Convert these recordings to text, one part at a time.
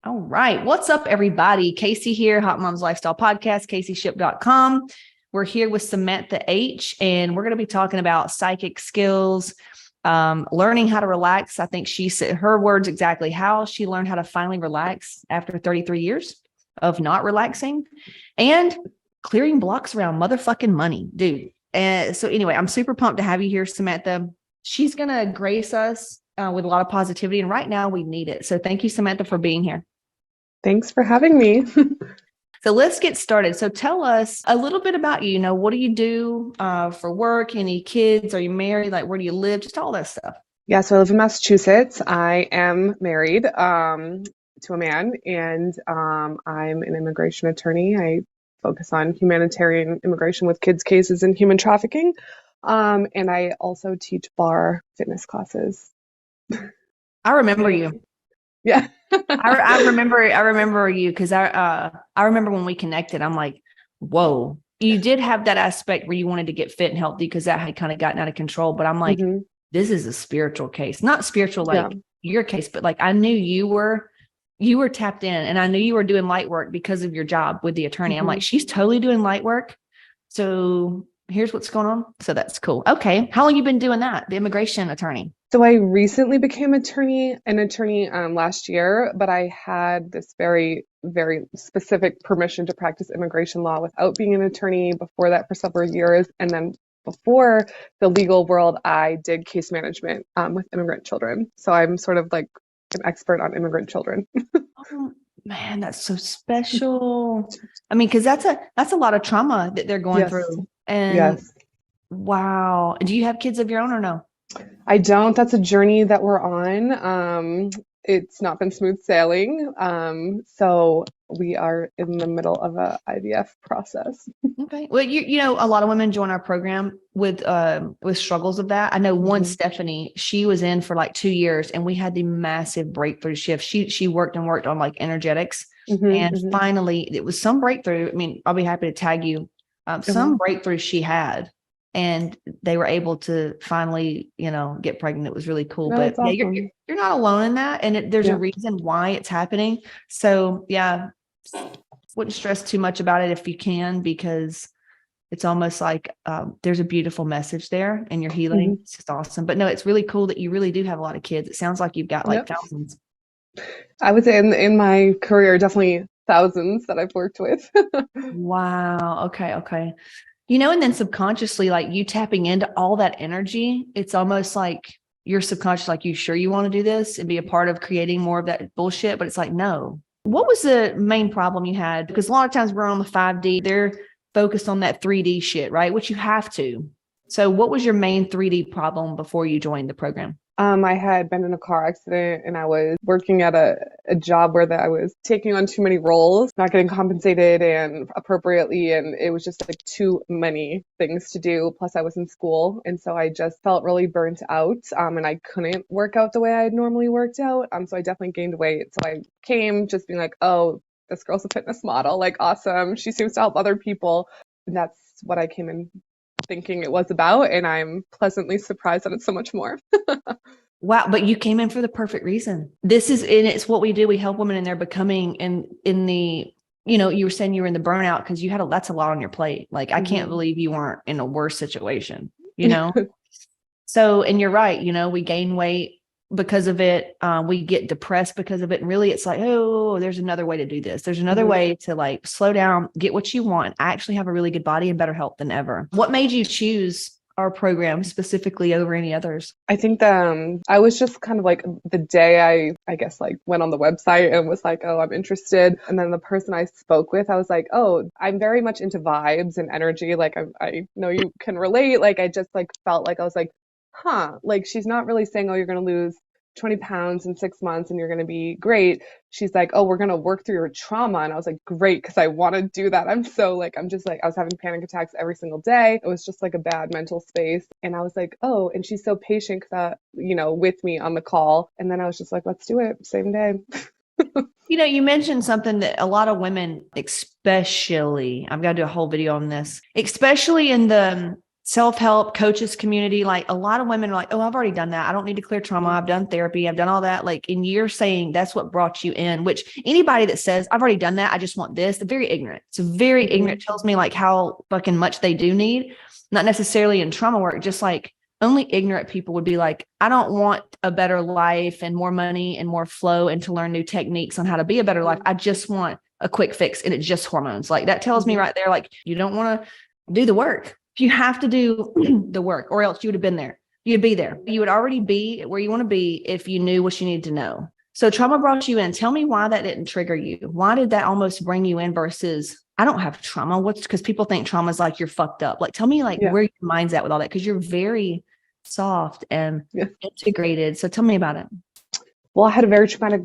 All right. What's up, everybody? Casey here, Hot Moms Lifestyle Podcast, CaseyShip.com. We're here with Samantha H, and we're going to be talking about psychic skills, learning how to relax. I think she said her words exactly, how she learned how to finally relax after 33 years of not relaxing, and clearing blocks around motherfucking money, dude. And so anyway, I'm super pumped to have you here, Samantha. She's going to grace us with a lot of positivity, and right now we need it. So thank you, Samantha, for being here. Thanks for having me. So let's get started. So tell us a little bit about you. You know, what do you do for work? Any kids? Are you married? Like, where do you live? Just all that stuff. Yeah, so I live in Massachusetts. I am married to a man, and I'm an immigration attorney. I focus on humanitarian immigration with kids cases and human trafficking. And I also teach bar fitness classes. I remember you. Yeah. I remember you because I remember when we connected, I'm like, whoa, you did have that aspect where you wanted to get fit and healthy because that had kind of gotten out of control. But I'm like, This is a spiritual case, not spiritual like your case, but like I knew you were tapped in, and I knew you were doing light work because of your job with the attorney. I'm like, she's totally doing light work. So here's what's going on. So that's cool. Okay. How long you been doing that? The immigration attorney? So I recently became an attorney last year, but I had this very, very specific permission to practice immigration law without being an attorney before that for several years. And then before the legal world, I did case management with immigrant children. So I'm sort of like an expert on immigrant children. Oh, man, that's so special. I mean, because that's a lot of trauma that they're going through. And wow. Do you have kids of your own or no? I don't. That's a journey that we're on. It's not been smooth sailing. So we are in the middle of a IVF process. Okay. Well, you know, a lot of women join our program with struggles of that. I know one, Stephanie, she was in for like 2 years, and we had the massive breakthrough shift. She worked on like energetics, and finally it was some breakthrough. I mean, I'll be happy to tag you. Some breakthrough she had, and they were able to finally, you know, get pregnant. It was really cool. No, but yeah, awesome. you're not alone in that, and there's a reason why it's happening. So yeah, wouldn't stress too much about it if you can, because it's almost like there's a beautiful message there, and you're healing. It's just awesome. But no, it's really cool that you really do have a lot of kids. It sounds like you've got like thousands. I would say in my career, definitely thousands that I've worked with. Wow. Okay. You know, and then subconsciously, like you tapping into all that energy, it's almost like your subconscious, like, you sure you want to do this and be a part of creating more of that bullshit? But it's like, no. What was the main problem you had? Because a lot of times we're on the 5D, they're focused on that 3D shit, right? Which you have to. So what was your main 3D problem before you joined the program? I had been in a car accident, and I was working at a job where I was taking on too many roles, not getting compensated and appropriately. And it was just like too many things to do. Plus I was in school. And so I just felt really burnt out. And I couldn't work out the way I had normally worked out. So I definitely gained weight. So I came just being like, oh, this girl's a fitness model. Like, awesome. She seems to help other people. And that's what I came in thinking it was about, and I'm pleasantly surprised that it's so much more. Wow, but you came in for the perfect reason. It's what we do. We help women in their becoming, and in the, you know, you were saying you were in the burnout because that's a lot on your plate. Like, I can't believe you weren't in a worse situation, you know? So, and you're right, you know, we gain weight because of it. We get depressed because of it. And really, it's like, oh, there's another way to do this. There's another way to like slow down, get what you want, actually have a really good body and better health than ever. What made you choose our program specifically over any others? I think I was just kind of like, the day I guess like went on the website and was like, oh, I'm interested. And then the person I spoke with, I was like, oh, I'm very much into vibes and energy. Like, I know you can relate. Like, I just like felt like I was like, like, she's not really saying, oh, you're going to lose 20 pounds in 6 months and you're going to be great. She's like, oh, we're going to work through your trauma. And I was like, great, because I want to do that. I'm just like, I was having panic attacks every single day. It was just like a bad mental space. And I was like, oh, and she's so patient, you know, with me on the call. And then I was just like, let's do it, same day. You know, you mentioned something that a lot of women, especially, I've got to do a whole video on this, especially in the self-help coaches community, like a lot of women are like, oh, I've already done that. I don't need to clear trauma. I've done therapy. I've done all that. Like, and you're saying that's what brought you in, which anybody that says I've already done that, I just want this, they're very ignorant. It's very ignorant. It tells me like how fucking much they do need, not necessarily in trauma work, just like only ignorant people would be like, I don't want a better life and more money and more flow and to learn new techniques on how to be a better life. I just want a quick fix and it's just hormones. Like that tells me right there, like you don't want to do the work. You have to do the work or else you would have been there. You'd be there. You would already be where you want to be if you knew what you needed to know. So trauma brought you in. Tell me why that didn't trigger you. Why did that almost bring you in versus I don't have trauma? Because people think trauma is like you're fucked up. Like tell me like where your mind's at with all that because you're very soft and integrated. So tell me about it. Well, I had a very traumatic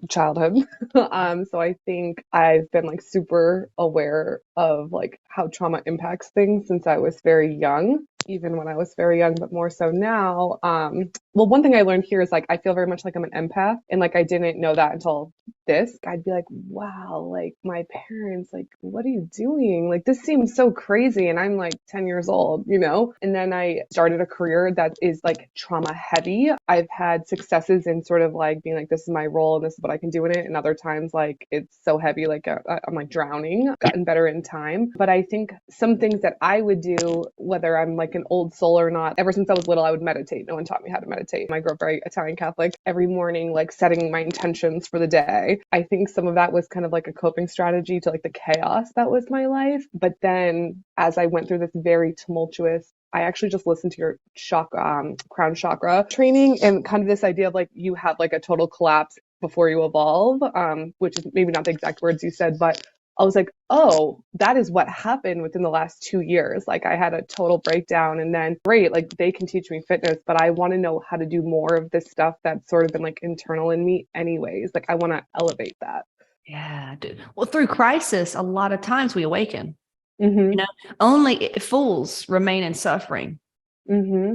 childhood. So I think I've been like super aware of like how trauma impacts things since I was very young, even when I was very young, but more so now. Well, one thing I learned here is like I feel very much like I'm an empath, and like I didn't know that until this. I'd be like, wow, like my parents, like, what are you doing? Like this seems so crazy, and I'm like 10 years old, you know? And then I started a career that is like trauma heavy. I've had successes in sort of like being like, this is my role and this is what I can do in it. And other times, like it's so heavy, like I'm like drowning. Gotten better in time. But I think some things that I would do, whether I'm like an old soul or not, ever since I was little, I would meditate. No one taught me how to meditate. I grew up very Italian Catholic. Every morning, like setting my intentions for the day. I think some of that was kind of like a coping strategy to like the chaos that was my life. But then as I went through this very tumultuous, I actually just listened to your crown chakra training and kind of this idea of like you have like a total collapse before you evolve, which is maybe not the exact words you said, but I was like, oh, that is what happened within the last 2 years. Like I had a total breakdown and then great, like they can teach me fitness, but I want to know how to do more of this stuff that's sort of been like internal in me anyways. Like I want to elevate that. Yeah, dude. Well, through crisis, a lot of times we awaken. Mm-hmm. You know, only fools remain in suffering. Mm-hmm.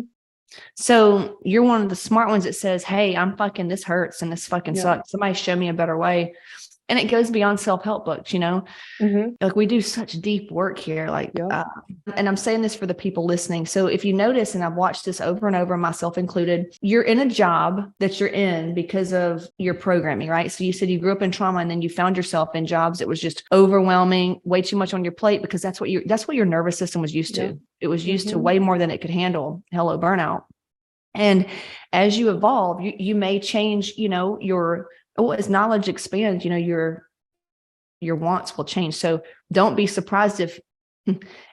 So you're one of the smart ones that says, hey, I'm fucking, this hurts and this fucking sucks. Somebody show me a better way. And it goes beyond self-help books, you know, like we do such deep work here. Like, and I'm saying this for the people listening. So if you notice, and I've watched this over and over, myself included, you're in a job that you're in because of your programming, right? So you said you grew up in trauma and then you found yourself in jobs that was just overwhelming, way too much on your plate because that's what your nervous system was used to. It was used to way more than it could handle. Hello, burnout. And as you evolve, you may change, you know, as knowledge expands, you know, your wants will change. So don't be surprised if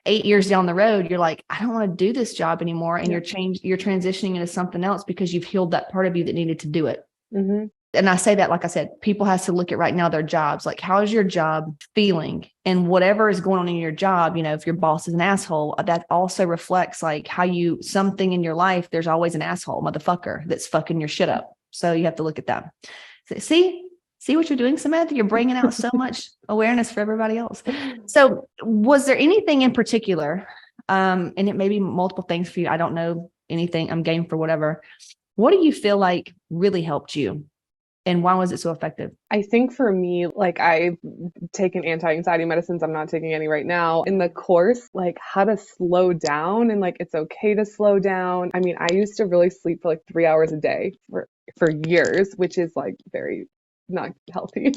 8 years down the road, you're like, I don't want to do this job anymore. And you're transitioning into something else because you've healed that part of you that needed to do it. And I say that, like I said, people have to look at right now their jobs. Like, how is your job feeling? And whatever is going on in your job, you know, if your boss is an asshole, that also reflects like how something in your life, there's always an asshole motherfucker that's fucking your shit up. So you have to look at that. See what you're doing, Samantha? You're bringing out so much awareness for everybody else. So was there anything in particular, and it may be multiple things for you, I don't know anything, I'm game for whatever. What do you feel like really helped you? And why was it so effective? I think for me, like I've taken anti-anxiety medicines. I'm not taking any right now. In the course, like how to slow down and like it's okay to slow down. I mean, I used to really sleep for like 3 hours a day for years, which is like very not healthy.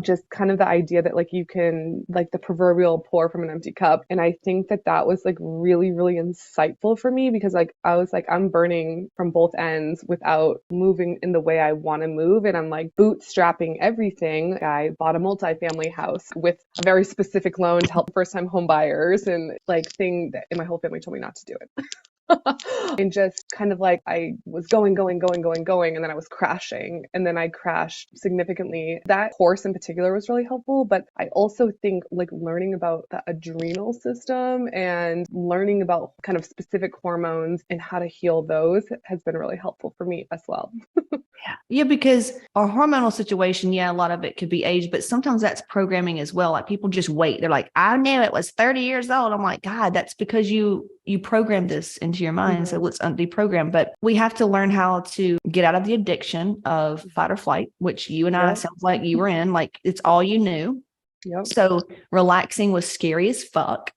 Just kind of the idea that like you can like the proverbial pour from an empty cup. And I think that was like really, really insightful for me because like I was like, I'm burning from both ends without moving in the way I want to move. And I'm like bootstrapping everything. I bought a multifamily house with a very specific loan to help first time home buyers and like thing that and my whole family told me not to do it. And just kind of like I was going, and then I was crashing, and then I crashed significantly. That course in particular was really helpful, but I also think like learning about the adrenal system and learning about kind of specific hormones and how to heal those has been really helpful for me as well. Yeah, because our hormonal situation, a lot of it could be age, but sometimes that's programming as well. Like people just wait. They're like, I knew it was 30 years old. I'm like, God, that's because you programmed this into your mind. So let's deprogram. But we have to learn how to get out of the addiction of fight or flight, which you and I sounds like you were in, like it's all you knew. So relaxing was scary as fuck.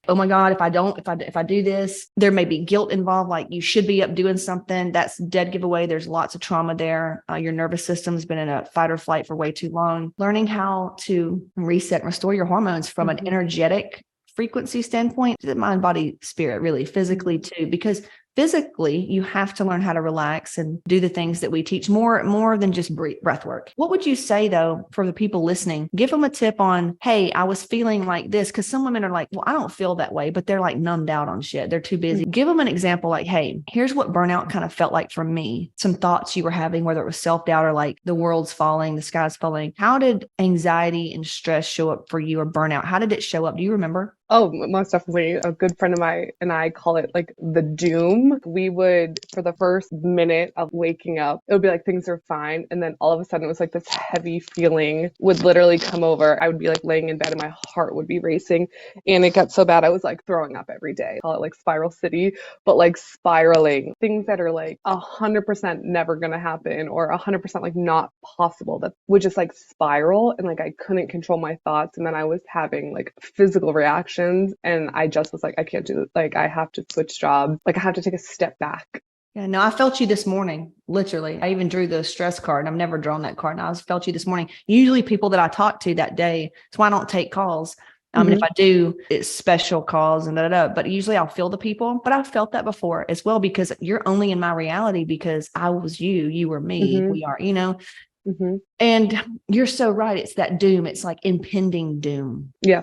Oh my God, if I do this, there may be guilt involved. Like you should be up doing something. That's dead giveaway. There's lots of trauma there. Your nervous system's been in a fight or flight for way too long. Learning how to reset and restore your hormones from an energetic frequency standpoint, mind, body, spirit, really physically too, because physically, you have to learn how to relax and do the things that we teach more than just breath work. What would you say though, for the people listening, give them a tip on, hey, I was feeling like this. Cause some women are like, well, I don't feel that way, but they're like numbed out on shit. They're too busy. Give them an example. Like, hey, here's what burnout kind of felt like for me. Some thoughts you were having, whether it was self-doubt or like the world's falling, the sky's falling. How did anxiety and stress show up for you, or burnout? How did it show up? Do you remember? Oh, most definitely. A good friend of mine and I call it like the doom. We would, for the first minute of waking up, it would be like things are fine. And then all of a sudden it was like this heavy feeling would literally come over. I would be like laying in bed and my heart would be racing. And it got so bad I was like throwing up every day. I call it like spiral city, but like spiraling. Things that are like 100% never going to happen or 100% like not possible, that would just like spiral. And like I couldn't control my thoughts. And then I was having like physical reactions. And I just was like, I can't do it. Like, I have to switch jobs. Like, I have to take a step back. Yeah, no, I felt you this morning, literally. I even drew the stress card, and I've never drawn that card. And I felt you this morning. Usually people that I talk to that day, that's why I don't take calls. And if I do, it's special calls and but usually I'll feel the people. But I've felt that before as well, because you're only in my reality because I was you were me, we are, and you're so right. It's that doom. It's like impending doom. Yeah.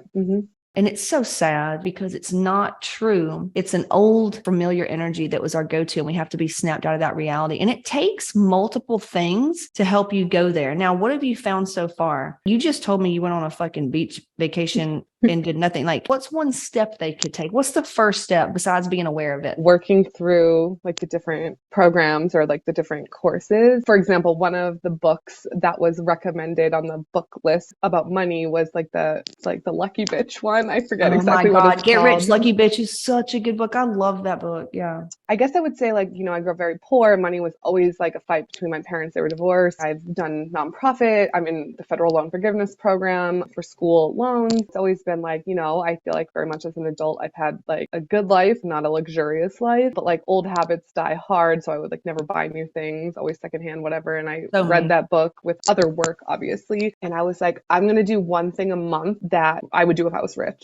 And it's so sad because it's not true. It's an old familiar energy that was our go-to, and we have to be snapped out of that reality. And it takes multiple things to help you go there. Now, what have you found so far? You just told me you went on a fucking beach vacation and did nothing. Like, what's one step they could take? What's the first step besides being aware of it? Working through like the different programs or like the different courses. For example, one of the books that was recommended on the book list about money was like the Lucky Bitch one. I forget exactly what it's Get called. Rich, Lucky Bitch is such a good book. I love that book. Yeah. I guess I would say like, I grew up very poor. Money was always like a fight between my parents. They were divorced. I've done nonprofit. I'm in the federal loan forgiveness program for school loans. It's always been like, I feel like very much as an adult, I've had like a good life, not a luxurious life, but like old habits die hard. So I would like never buy new things, always secondhand, whatever. And I read that book with other work, obviously. And I was like, I'm going to do one thing a month that I would do if I was rich.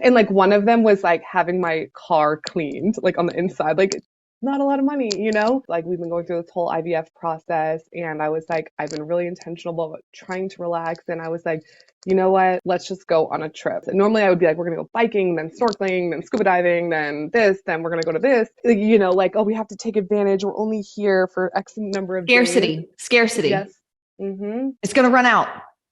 And like one of them was like having my car cleaned, like on the inside, like not a lot of money, like we've been going through this whole IVF process. And I was like, I've been really intentional about trying to relax. And I was like, you know what, let's just go on a trip. And normally I would be like, we're going to go biking, then snorkeling, then scuba diving, then this, then we're going to go to this, like, oh, we have to take advantage. We're only here for X number of days. Scarcity. Yes. It's going to run out.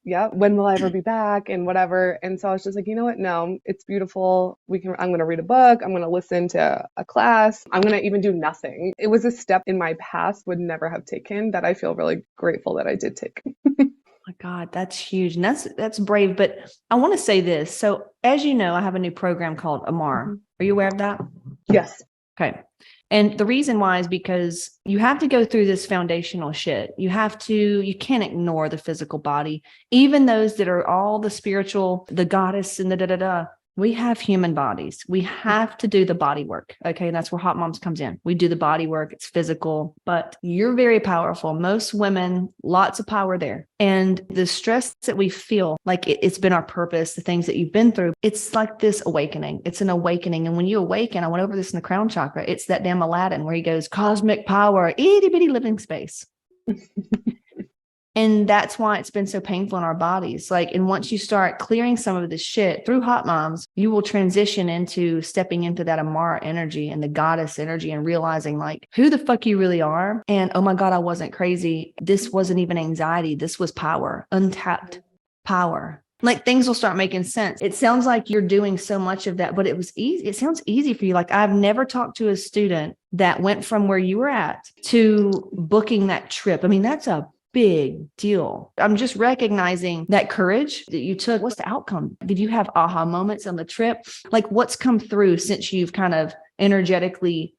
Yeah. When will I ever be back and whatever. And so I was just like, you know what? No, it's beautiful. I'm going to read a book. I'm going to listen to a class. I'm going to even do nothing. It was a step in my past would never have taken that I feel really grateful that I did take. My God, that's huge. And that's brave. But I want to say this. So as you know, I have a new program called Amar. Are you aware of that? Yes. Okay. And the reason why is because you have to go through this foundational shit. You can't ignore the physical body, even those that are all the spiritual, the goddess and the We have human bodies. We have to do the body work. Okay. And that's where Hot Moms comes in. We do the body work. It's physical, but you're very powerful. Most women, lots of power there. And the stress that we feel, like it's been our purpose, the things that you've been through, it's like this awakening. It's an awakening. And when you awaken, I went over this in the crown chakra. It's that damn Aladdin where he goes, cosmic power, itty bitty living space. And that's why it's been so painful in our bodies. Like, and once you start clearing some of this shit through Hot Moms, you will transition into stepping into that Amara energy and the goddess energy and realizing like who the fuck you really are. And oh my God, I wasn't crazy. This wasn't even anxiety. This was power, untapped power. Like things will start making sense. It sounds like you're doing so much of that, but it was easy. It sounds easy for you. Like I've never talked to a student that went from where you were at to booking that trip. I mean, that's a big deal. I'm just recognizing that courage that you took. What's the outcome? Did you have aha moments on the trip? Like what's come through since you've kind of energetically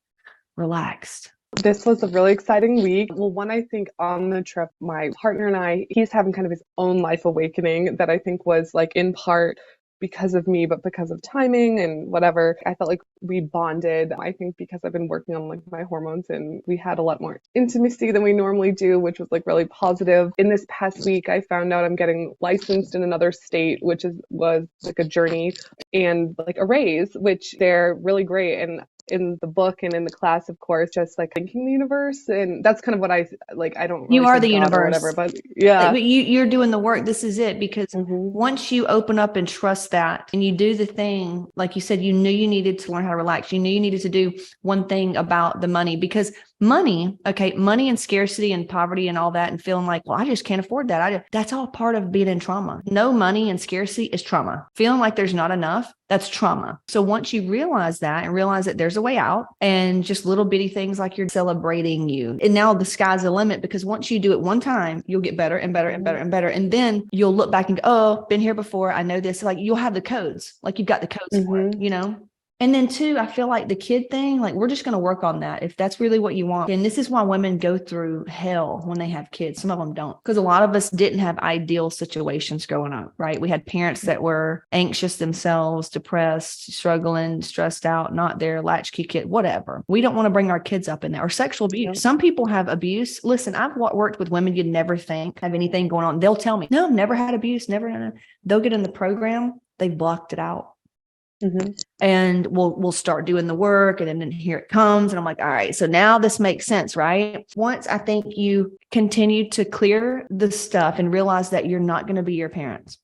relaxed? This was a really exciting week. Well, one, I think on the trip, my partner and he's having kind of his own life awakening that I think was like in part because of me, but because of timing and whatever. I felt like we bonded. I think because I've been working on like my hormones, and we had a lot more intimacy than we normally do, which was like really positive. In this past week, I found out I'm getting licensed in another state, which was like a journey and like a raise, which they're really great. And in the book and in the class, of course, just like thanking the universe. And that's kind of what I like. I don't You really are say the God or universe. whatever, but yeah. But you're doing the work. This is it. Because Mhm. once you open up and trust that, and you do the thing, like you said, you knew you needed to learn how to relax. You knew you needed to do one thing about the money, because money and scarcity and poverty and all that, and feeling like, well, I just can't afford that. That's all part of being in trauma. No money and scarcity is trauma. Feeling like there's not enough, that's trauma. So once you realize that and realize that there's a way out, and just little bitty things like you're celebrating you, and now the sky's the limit, because once you do it one time, you'll get better and better and better and better. And then you'll look back and go, oh, been here before. I know this. Like you'll have the codes, like you've got the codes for it, you know? And then two, I feel like the kid thing, like we're just going to work on that if that's really what you want. And this is why women go through hell when they have kids. Some of them don't, because a lot of us didn't have ideal situations growing up, right? We had parents that were anxious themselves, depressed, struggling, stressed out, not their latchkey kid, whatever. We don't want to bring our kids up in that, or sexual abuse. Yep. Some people have abuse. Listen, I've worked with women you'd never think have anything going on. They'll tell me, no, never had abuse, never. They'll get in the program, they've blocked it out. And we'll start doing the work, and then here it comes. And I'm like, all right, so now this makes sense, right? Once I think you continue to clear the stuff and realize that you're not going to be your parents.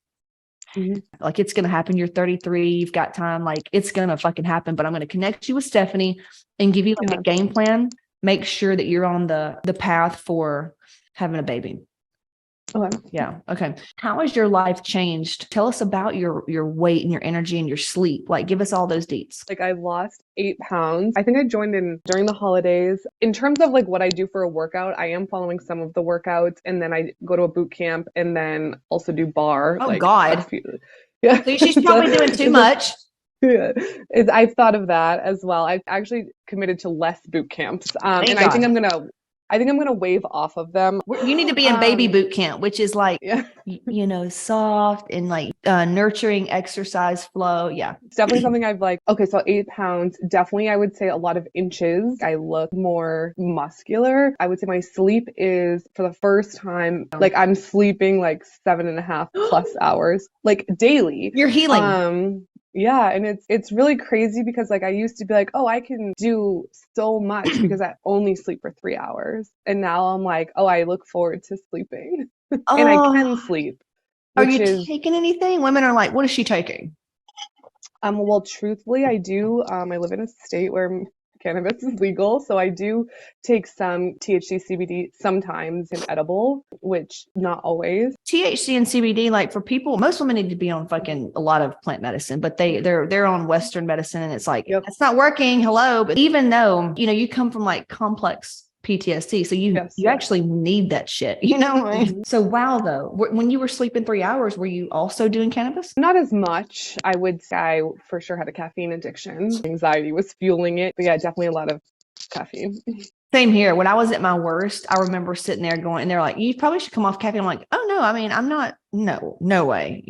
Like it's going to happen. You're 33. You've got time. Like it's going to fucking happen, but I'm going to connect you with Stephanie and give you like a game plan. Make sure that you're on the path for having a baby. Okay. Yeah. Okay. How has your life changed? Tell us about your weight and your energy and your sleep. Like, give us all those deets. Like I lost 8 pounds. I think I joined in during the holidays. In terms of like what I do for a workout, I am following some of the workouts, and then I go to a boot camp, and then also do bar. Oh like, God. Yeah. So she's probably doing too much. Yeah. I've thought of that as well. I've actually committed to less boot camps. And I think I'm gonna wave off of them. You need to be in baby boot camp, which is like, yeah. Soft and like nurturing exercise flow. Yeah. It's definitely something I've like, okay, so 8 pounds, definitely I would say a lot of inches. I look more muscular. I would say my sleep is, for the first time, like I'm sleeping like 7.5 plus hours, like daily. You're healing. Yeah, and it's really crazy because like I used to be like, oh, I can do so much because I only sleep for 3 hours. And now I'm like, oh, I look forward to sleeping. And I can sleep. Are you taking anything? Women are like, what is she taking? Well, truthfully, I do. I live in a state where cannabis is legal, so I do take some THC, CBD, sometimes an edible, which not always. THC and CBD, like for people, most women need to be on fucking a lot of plant medicine, but they're on Western medicine, and it's like, it's not working. Hello. But even though, you come from like complex PTSD, so you actually need that shit, So wow, though, when you were sleeping 3 hours, were you also doing cannabis? Not as much. I would say I for sure had a caffeine addiction. Anxiety was fueling it, but yeah, definitely a lot of caffeine. Same here. When I was at my worst, I remember sitting there going, and they're like, you probably should come off caffeine. I'm like, oh no, I mean, I'm not, no way,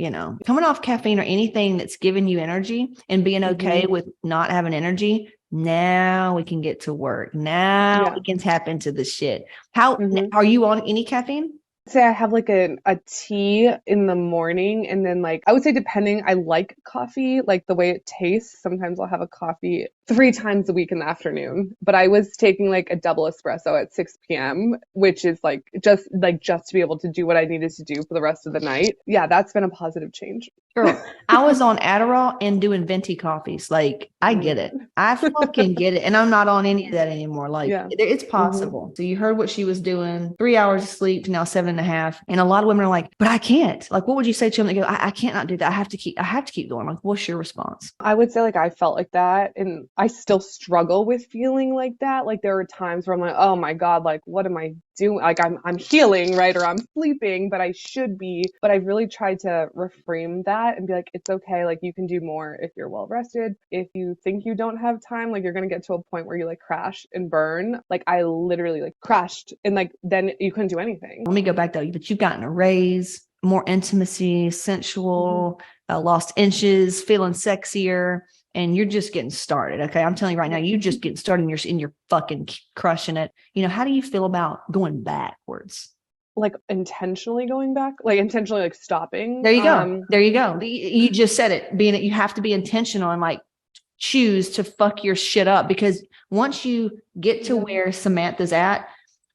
coming off caffeine or anything that's giving you energy and being okay with not having energy. Now we can get to work. Now we can tap into the shit. How are you on any caffeine? Say I have like a tea in the morning, and then like I would say depending, I like coffee, like the way it tastes. Sometimes I'll have a coffee 3 times a week in the afternoon, but I was taking like a double espresso at 6 p.m., which is like just to be able to do what I needed to do for the rest of the night. Yeah, that's been a positive change. Girl, I was on Adderall and doing venti coffees. Like, I get it. I fucking get it. And I'm not on any of that anymore. Like, it's possible. So you heard what she was doing. 3 hours of sleep to now 7.5. And a lot of women are like, but I can't. Like, what would you say to them? They go, I can't not do that. I have to keep going. Like, what's your response? I would say like I felt like that, and I still struggle with feeling like that. Like there are times where I'm like, oh my God, like what am I doing? Like I'm healing, right? Or I'm sleeping, but I should be. But I've really tried to reframe that and be like, it's okay. Like you can do more if you're well rested. If you think you don't have time, like you're going to get to a point where you like crash and burn. Like I literally like crashed, and like then you couldn't do anything. Let me go back though. But you've gotten a raise. more intimacy, sensual, lost inches, feeling sexier, and you're just getting started. Okay. I'm telling you right now, you just getting started and you're fucking crushing it. How do you feel about going backwards? Like intentionally going back, like intentionally like stopping. There you go. There you go. You just said it, being that you have to be intentional and like choose to fuck your shit up, because once you get to where Samantha's at,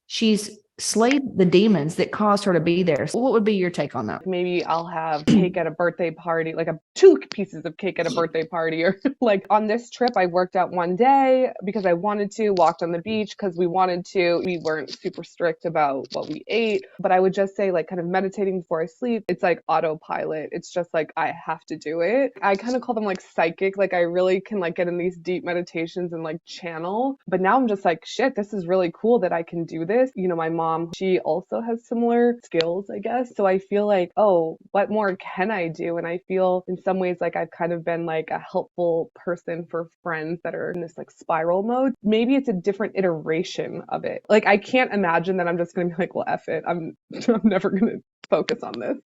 she's slayed the demons that caused her to be there. So what would be your take on that? Maybe I'll have cake at a birthday party, like two pieces of cake at a birthday party, or like on this trip, I worked out one day because I wanted to, walked on the beach because we wanted to. We weren't super strict about what we ate, but I would just say like kind of meditating before I sleep. It's like autopilot. It's just like, I have to do it. I kind of call them like psychic. Like I really can like get in these deep meditations and like channel, but now I'm just like, shit, this is really cool that I can do this. My mom, she also has similar skills, I guess. So I feel like, oh, what more can I do? And I feel in some ways like I've kind of been like a helpful person for friends that are in this like spiral mode. Maybe it's a different iteration of it. Like I can't imagine that I'm just going to be like, well, F it. I'm never going to focus on this.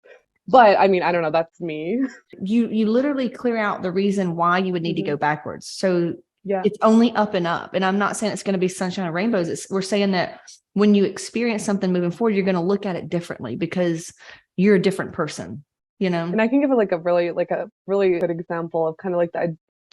But I mean, I don't know. That's me. You literally clear out the reason why you would need to go backwards. So yeah, it's only up and up. And I'm not saying it's going to be sunshine and rainbows. We're saying that when you experience something moving forward, you're going to look at it differently because you're a different person, And I can give it like a really good example of kind of like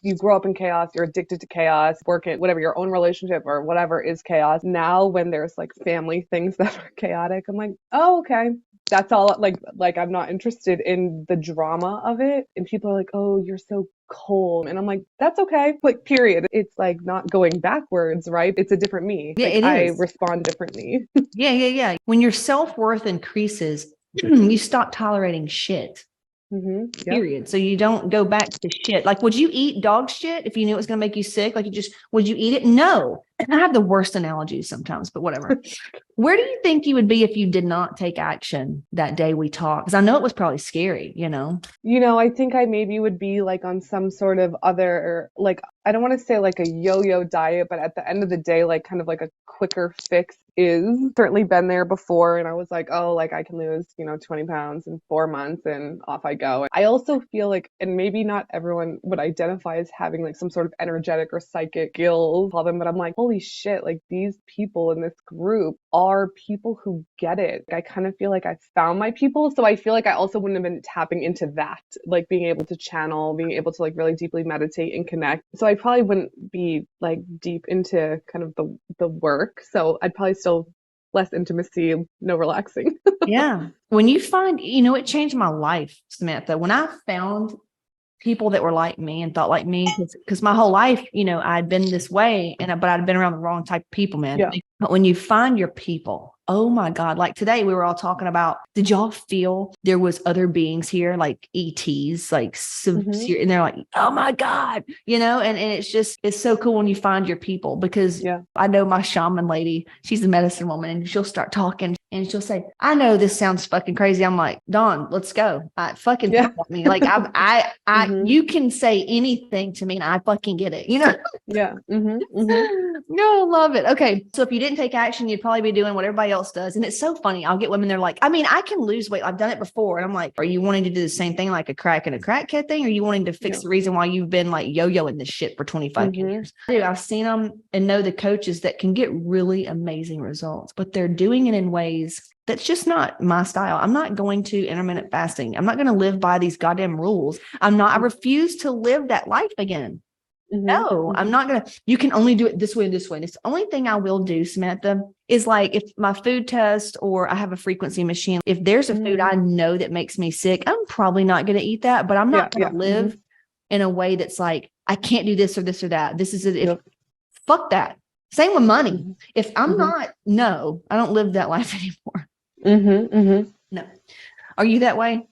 you grow up in chaos, you're addicted to chaos, work at whatever, your own relationship or whatever is chaos. Now when there's like family things that are chaotic, I'm like, oh, okay. That's all. Like I'm not interested in the drama of it. And people are like, oh, you're so cold. And I'm like, that's okay. Like, period. It's like not going backwards, right? It's a different me. Yeah, like, it I is. respond differently. Yeah. When your self-worth increases, you stop tolerating shit. Yep. Period. So you don't go back to shit. Like, would you eat dog shit if you knew it was going to make you sick? Like, would you eat it? No. And I have the worst analogies sometimes, but whatever. Where do you think you would be if you did not take action that day we talked? Because I know it was probably scary, I think I maybe would be like on some sort of other, like, I don't want to say like a yo-yo diet, but at the end of the day, like kind of like a quicker fix is certainly been there before. And I was like, oh, like I can lose, 20 pounds in 4 months and off I go. I also feel like, and maybe not everyone would identify as having like some sort of energetic or psychic skills, call them, but I'm like, holy shit, like these people in this group are people who get it. I kind of feel like I found my people. So I feel like I also wouldn't have been tapping into that, like being able to channel, being able to like really deeply meditate and connect. So I probably wouldn't be like deep into kind of the work. So I'd probably still less intimacy, no relaxing. Yeah. When you find, it changed my life, Samantha. When I found people that were like me and thought like me, because my whole life, I'd been this way, but I'd been around the wrong type of people, man. Yeah. But when you find your people, oh my God, like today we were all talking about, did y'all feel there was other beings here, like ETs, like severe, and they're like, oh my God, and it's so cool when you find your people, because I know my shaman lady, she's a medicine woman, and she'll start talking and she'll say, I know this sounds fucking crazy. I'm like, Dawn, let's go. I fucking talk about me. Like you can say anything to me and I fucking get it, Yeah. No, love it. Okay. So if you didn't take action, you'd probably be doing what everybody else does. And it's so funny. I'll get women, they're like, I mean, I can lose weight. I've done it before. And I'm like, are you wanting to do the same thing, like a crack and a crackhead thing? Or are you wanting to fix the reason why you've been like yo-yoing this shit for 25 years? I've seen them and know the coaches that can get really amazing results, but they're doing it in ways that's just not my style. I'm not going to intermittent fasting. I'm not going to live by these goddamn rules. I refuse to live that life again. No, I'm not going to. You can only do it this way and this way. And it's the only thing I will do, Samantha, is like if my food test or I have a frequency machine, if there's a food I know that makes me sick, I'm probably not going to eat that, but I'm not going to live in a way that's like, I can't do this or this or that. This is it. Fuck that. Same with money. If I'm not, no, I don't live that life anymore. No. Are you that way?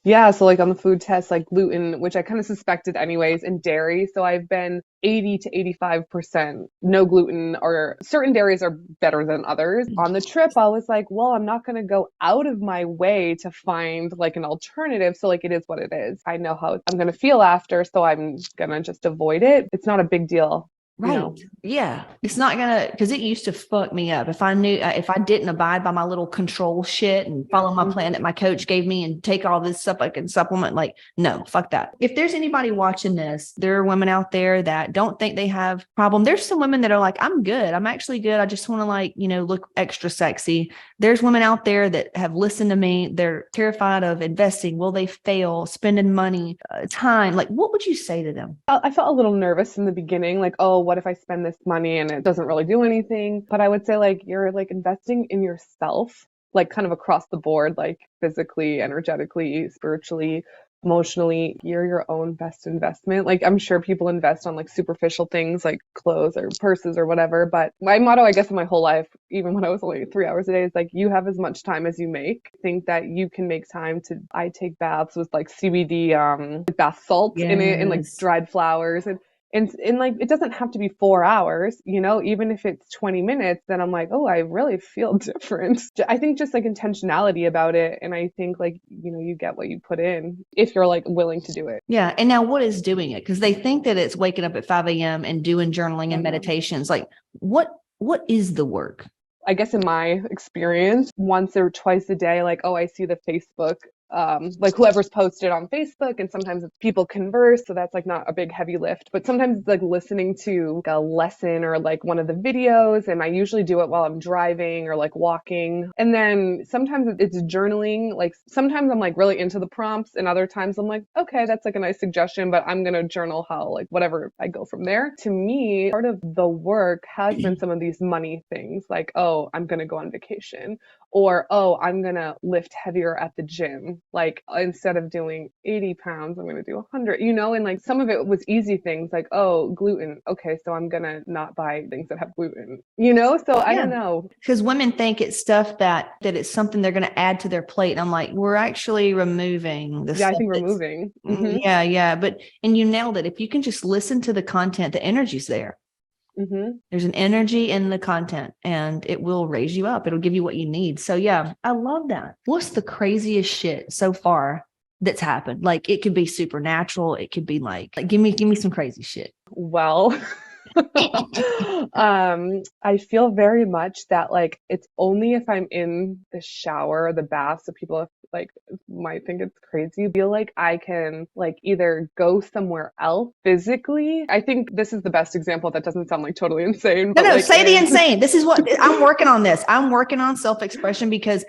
Yeah, so like on the food test, like gluten, which I kind of suspected anyways, and dairy. So I've been 80 to 85% no gluten, or certain dairies are better than others. On the trip, I was like, well, I'm not going to go out of my way to find like an alternative. So like it is what it is. I know how I'm going to feel after, so I'm going to just avoid it. It's not a big deal. you Right. know? Yeah. It's not because it used to fuck me up. If I knew, if I didn't abide by my little control shit and follow my plan that my coach gave me and take all this stuff I can supplement, like, no, fuck that. If there's anybody watching this, there are women out there that don't think they have problem. There's some women that are like, I'm good. I'm actually good. I just want to like, look extra sexy. There's women out there that have listened to me. They're terrified of investing. Will they fail? Spending money, time. Like, what would you say to them? I felt a little nervous in the beginning, like, oh, what if I spend this money and it doesn't really do anything? But I would say like you're like investing in yourself, like kind of across the board, like physically, energetically, spiritually, emotionally. You're your own best investment. Like I'm sure people invest on like superficial things like clothes or purses or whatever. But my motto, I guess, in my whole life, even when I was only 3 hours a day, is like you have as much time as you make. Think that you can make time to. I take baths with like CBD, bath salts in it and like Yes. dried flowers and like it doesn't have to be 4 hours, even if it's 20 minutes, then I'm like, oh, I really feel different. I think just like intentionality about it. And I think like, you get what you put in if you're like willing to do it. Yeah. And now what is doing it? Because they think that it's waking up at 5 a.m. and doing journaling and meditations. Like what is the work? I guess in my experience, once or twice a day, like, oh, I see the Facebook, like whoever's posted on Facebook, and sometimes people converse, so that's like not a big heavy lift, but sometimes it's like listening to a lesson or like one of the videos, and I usually do it while I'm driving or like walking. And then sometimes it's journaling, like sometimes I'm like really into the prompts, and other times I'm like, okay, that's like a nice suggestion, but I'm gonna journal how like whatever I go from there. To me, part of the work has been some of these money things, like, oh, I'm gonna go on vacation, or, oh, I'm going to lift heavier at the gym. Like instead of doing 80 pounds, I'm going to do 100, and like some of it was easy things like, oh, gluten. Okay. So I'm going to not buy things that have gluten, So I don't know. Because women think it's stuff that it's something they're going to add to their plate. And I'm like, we're actually removing the stuff. I think removing. Mm-hmm. Yeah. And you nailed it. If you can just listen to the content, the energy's there. Mm-hmm. There's an energy in the content and it will raise you up. It'll give you what you need. So yeah, I love that. What's the craziest shit so far that's happened? Like it could be supernatural. It could be like give me some crazy shit. Well, I feel very much that like it's only if I'm in the shower or the bath, so people like might think it's crazy. I feel like I can like either go somewhere else physically. I think this is the best example. That doesn't sound like totally insane. No, like, say the insane. This is what I'm working on this. I'm working on self-expression because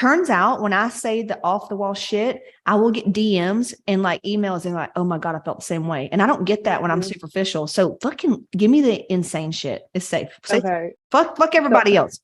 turns out when I say the off the wall shit, I will get DMs and like emails and like, oh my God, I felt the same way. And I don't get that when I'm superficial. So fucking give me the insane shit. It's safe. Okay. Fuck everybody else.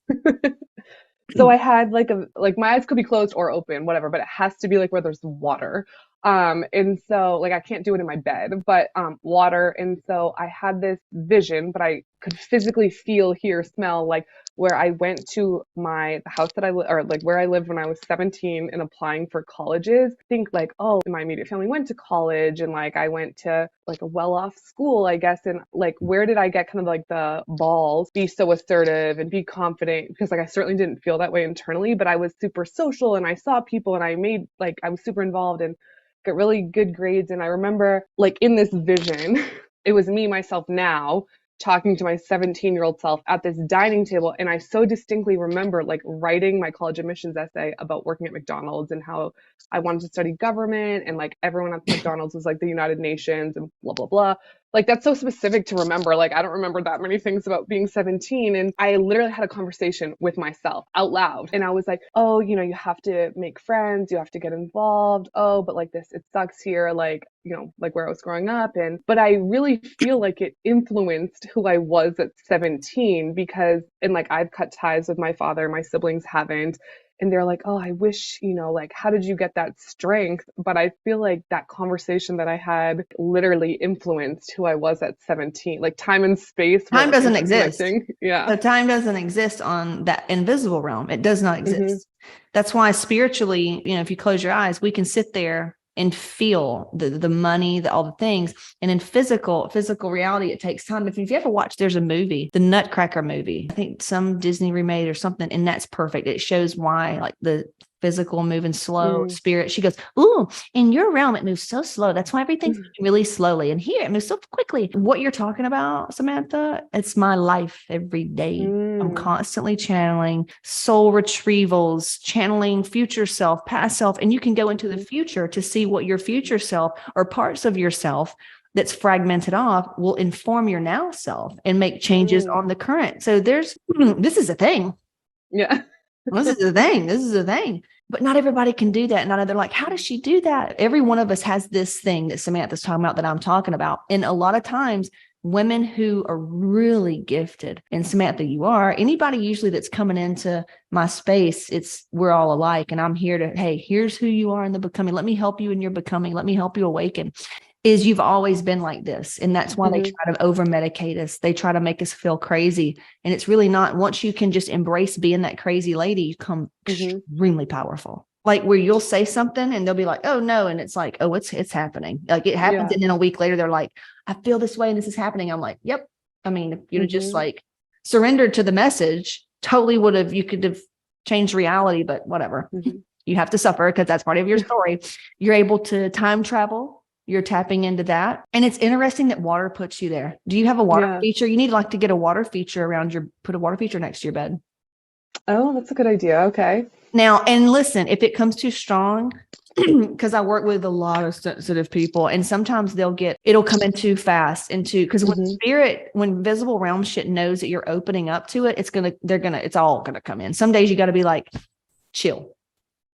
So I had like my eyes could be closed or open, whatever, but it has to be like where there's water. And so like I can't do it in my bed, but water. And so I had this vision, but I could physically feel, hear, smell, like where I went to the house that or like where I lived when I was 17 and applying for colleges. Think like, oh, my immediate family went to college and like I went to like a well-off school, I guess. And like, where did I get kind of like the balls, be so assertive and be confident? Because like I certainly didn't feel that way internally, but I was super social and I saw people and I was super involved and got really good grades. And I remember like in this vision, it was me, myself now, talking to my 17-year-old self at this dining table. And I so distinctly remember like writing my college admissions essay about working at McDonald's and how I wanted to study government and like everyone at McDonald's was like the United Nations and blah, blah, blah. Like that's so specific to remember. Like I don't remember that many things about being 17. And I literally had a conversation with myself out loud. And I was like, oh, you have to make friends, you have to get involved. Oh, but like it sucks here. Like, like where I was growing up. But I really feel like it influenced who I was at 17 and like I've cut ties with my father, my siblings haven't. And they're like, oh, I wish, like, how did you get that strength? But I feel like that conversation that I had literally influenced who I was at 17. Like time and space. Time doesn't exist. Yeah. So time doesn't exist on that invisible realm. It does not exist. Mm-hmm. That's why spiritually, if you close your eyes, we can sit there and feel the money, all the things. And in physical reality, it takes time. If you ever watch, there's a movie, the Nutcracker movie, I think some Disney remade or something, and that's perfect. It shows why like the physical, moving slow, spirit. She goes, ooh, in your realm, it moves so slow. That's why everything's really slowly. And here it moves so quickly. What you're talking about, Samantha, it's my life every day. I'm constantly channeling soul retrievals, channeling future self, past self. And you can go into the future to see what your future self or parts of yourself that's fragmented off will inform your now self and make changes on the current. So this is a thing. Yeah. This is the thing. This is the thing. But not everybody can do that. And they're like, how does she do that? Every one of us has this thing that Samantha's talking about that I'm talking about. And a lot of times, women who are really gifted, and Samantha, you are, anybody usually that's coming into my space, we're all alike. And I'm here to, hey, here's who you are in the becoming. Let me help you in your becoming. Let me help you awaken. Is you've always been like this. And that's why they try to over medicate us. They try to make us feel crazy. And it's really not. Once you can just embrace being that crazy lady, you become extremely powerful. Like where you'll say something and they'll be like, oh no. And it's like, oh, it's happening. Like it happens. Yeah. And then a week later, they're like, I feel this way and this is happening. I'm like, yep. I mean, if you'd have just like surrendered to the message, you could have changed reality, but whatever. You have to suffer because that's part of your story. You're able to time travel. You're tapping into that. And it's interesting that water puts you there. Do you have a water feature? You need to get a water feature put a water feature next to your bed. Oh, that's a good idea. Okay. Now, and listen, if it comes too strong, because I work with a lot of sensitive people and sometimes it'll come in too fast because when visible realm shit knows that you're opening up to it, it's all going to come in. Some days you got to be like, chill.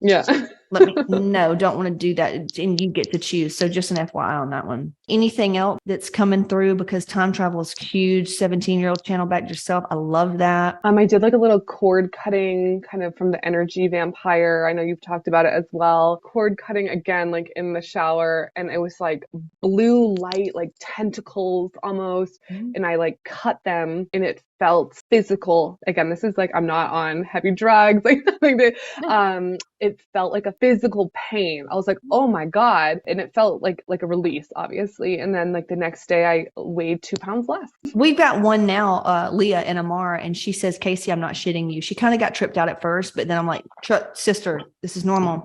Yeah. Don't want to do that. And you get to choose. So just an FYI on that one. Anything else that's coming through, because time travel is huge. 17-year-old channel back to yourself. I love that. I did like a little cord cutting kind of from the energy vampire. I know you've talked about it as well. Cord cutting again, like in the shower. And it was like blue light, like tentacles almost. And I like cut them and it felt physical. Again, this is like, I'm not on heavy drugs, like nothing that, it felt like a physical pain. I was like, oh my God. And it felt like a release, obviously. And then like the next day I weighed 2 pounds less. We've got one now, Leah in Amara, and she says, Casey, I'm not shitting you. She kind of got tripped out at first, but then I'm like, sister, this is normal.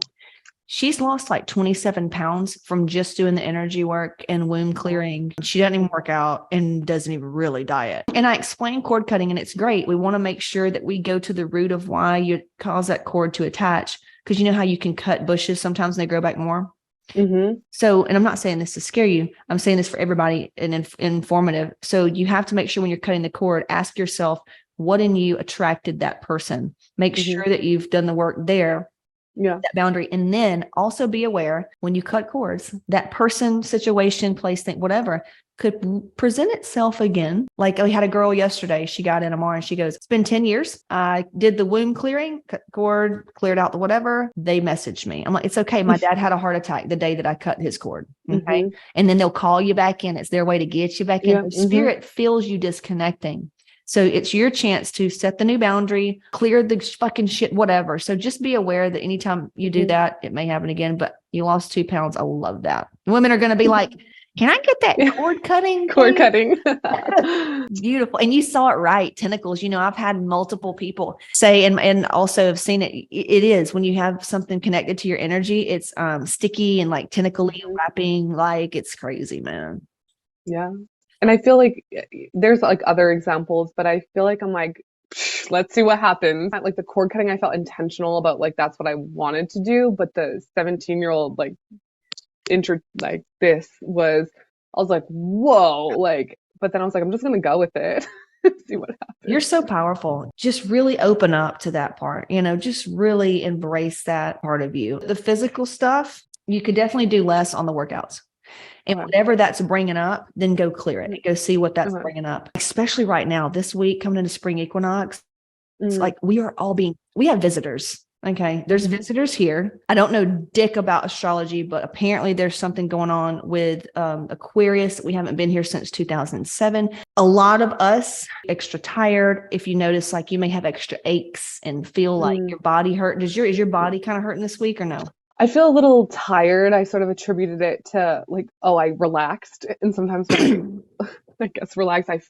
She's lost like 27 pounds from just doing the energy work and womb clearing. She doesn't even work out and doesn't even really diet. And I explain cord cutting and it's great. We want to make sure that we go to the root of why you cause that cord to attach. Because you know how you can cut bushes sometimes and they grow back more. So, and I'm not saying this to scare you. I'm saying this for everybody and informative. So you have to make sure when you're cutting the cord, ask yourself, what in you attracted that person? Make sure that you've done the work there. That boundary. And then also be aware when you cut cords, that person, situation, place, thing, whatever could present itself again. Like we had a girl yesterday, she got in tomorrow and she goes, it's been 10 years. I did the womb clearing, cut cord, cleared out the whatever. They messaged me. I'm like, it's okay. My dad had a heart attack the day that I cut his cord. Okay. And then they'll call you back in. It's their way to get you back in. The spirit feels you disconnecting. So it's your chance to set the new boundary, clear the fucking shit, whatever. So just be aware that anytime you do that, it may happen again, but you lost 2 pounds. I love that. Women are going to be like, can I get that cord cutting? Cord cutting. Beautiful. And you saw it right. Tentacles. I've had multiple people say, and also have seen it. It is when you have something connected to your energy, it's sticky and like tentacly wrapping, like it's crazy, man. Yeah. And I feel like there's like other examples, but I feel like I'm like, let's see what happens. Like the cord cutting, I felt intentional about like, that's what I wanted to do. But the 17-year-old, like, this was, I was like, whoa, like, but then I was like, I'm just going to go with it. See what happens. You're so powerful. Just really open up to that part, just really embrace that part of you. The physical stuff, you could definitely do less on the workouts. And whatever that's bringing up, then go clear it. Go see what that's bringing up. Especially right now, this week coming into spring equinox, it's like we have visitors. Okay. There's visitors here. I don't know dick about astrology, but apparently there's something going on with Aquarius. We haven't been here since 2007. A lot of us extra tired. If you notice, like you may have extra aches and feel like your body hurt. Is your body kind of hurting this week or no? I feel a little tired. I sort of attributed it to like, I relaxed. And sometimes when I guess relax, I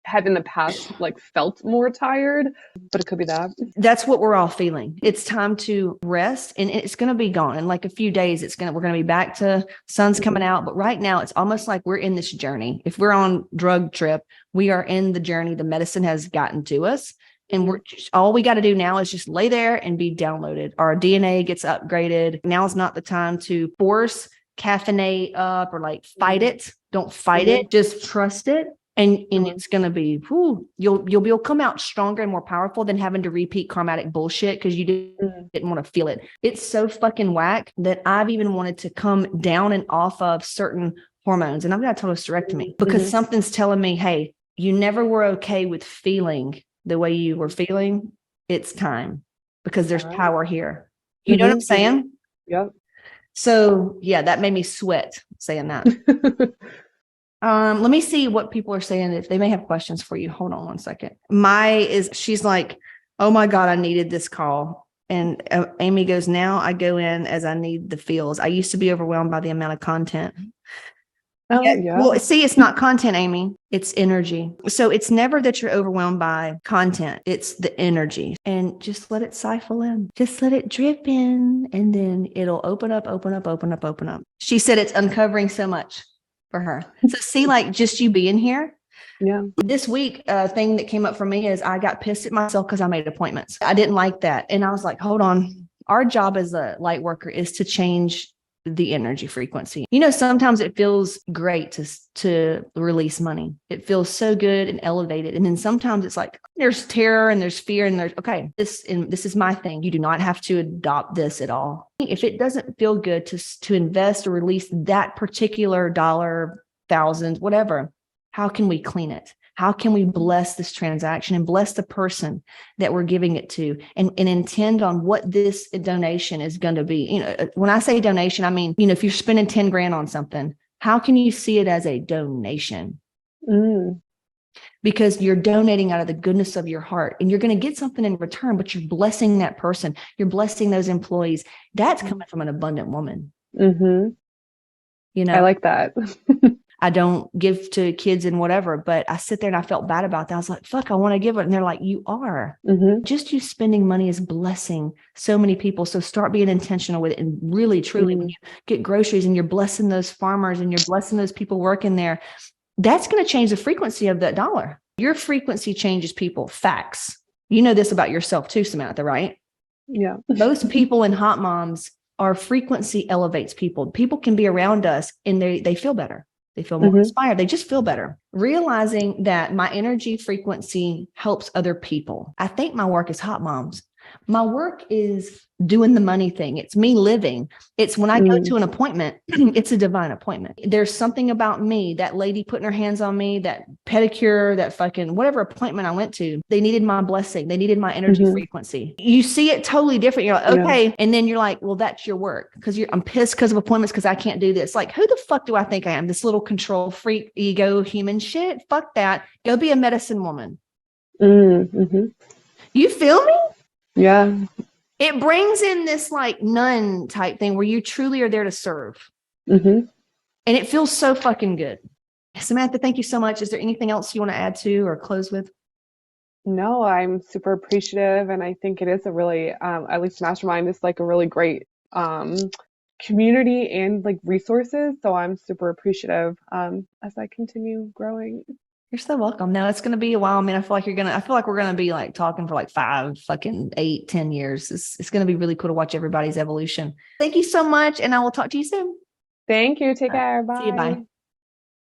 had in the past like felt more tired, but it could be that. That's what we're all feeling. It's time to rest, and it's going to be gone in like a few days. We're going to be back to sun's coming out. But right now it's almost like we're in this journey. If we're on drug trip, we are in the journey. The medicine has gotten to us. And all we got to do now is just lay there and be downloaded. Our DNA gets upgraded. Now is not the time to force caffeinate up or like fight it. Don't fight it. Just trust it. And it's going to be, you'll come out stronger and more powerful than having to repeat karmatic bullshit because you didn't want to feel it. It's so fucking whack that I've even wanted to come down and off of certain hormones. And I've got a total hysterectomy because something's telling me, hey, you never were okay with feeling the way you were feeling. It's time because there's power here. You know what I'm saying? Yep. So yeah, that made me sweat saying that. Let me see what people are saying. If they may have questions for you. Hold on one second. She's like, oh my God, I needed this call. And Amy goes, now I go in as I need the feels. I used to be overwhelmed by the amount of content. Oh, yeah. Well, see, it's not content, Amy. It's energy. So it's never that you're overwhelmed by content. It's the energy. And just let it siphon in. Just let it drip in. And then it'll open up. She said it's uncovering so much for her. So see, like just you being here. Yeah. This week, a thing that came up for me is I got pissed at myself because I made appointments. I didn't like that. And I was like, hold on. Our job as a light worker is to change the energy frequency. Sometimes it feels great to release money. It feels so good and elevated. And then sometimes it's like there's terror and there's fear and this is my thing. You do not have to adopt this at all. If it doesn't feel good to invest or release that particular dollar, thousands, whatever, how can we clean it? How can we bless this transaction and bless the person that we're giving it to and intend on what this donation is going to be? When I say donation, I mean, if you're spending 10 grand on something, how can you see it as a donation? Because you're donating out of the goodness of your heart and you're going to get something in return, but you're blessing that person. You're blessing those employees. That's coming from an abundant woman. I like that. I don't give to kids and whatever, but I sit there and I felt bad about that. I was like, fuck, I want to give it. And they're like, you are. Just you spending money is blessing so many people. So start being intentional with it. And really, truly, when you get groceries and you're blessing those farmers and you're blessing those people working there, that's going to change the frequency of that dollar. Your frequency changes people. Facts. You know this about yourself too, Samantha, right? Yeah. Most people in Hot Moms, our frequency elevates people. People can be around us and they feel better. They feel more inspired. They just feel better. Realizing that my energy frequency helps other people. I think my work is Hot Moms. My work is doing the money thing. It's me living. It's when I go to an appointment, it's a divine appointment. There's something about me, that lady putting her hands on me, that pedicure, that fucking whatever appointment I went to, they needed my blessing. They needed my energy frequency. You see it totally different. You're like, okay. Yeah. And then you're like, well, that's your work because I'm pissed because of appointments because I can't do this. Like, who the fuck do I think I am? This little control freak, ego, human shit. Fuck that. Go be a medicine woman. You feel me? Yeah. It brings in this like nun type thing where you truly are there to serve. And it feels so fucking good. Samantha, thank you so much. Is there anything else you want to add to or close with? No, I'm super appreciative. And I think it is a really, at least Mastermind is like a really great community and like resources. So I'm super appreciative as I continue growing. You're so welcome. Now it's going to be a while. I mean, I feel like we're going to be like talking for like 5, fucking 8, 10 years. It's going to be really cool to watch everybody's evolution. Thank you so much. And I will talk to you soon. Thank you. Take care. Bye. See you. Bye.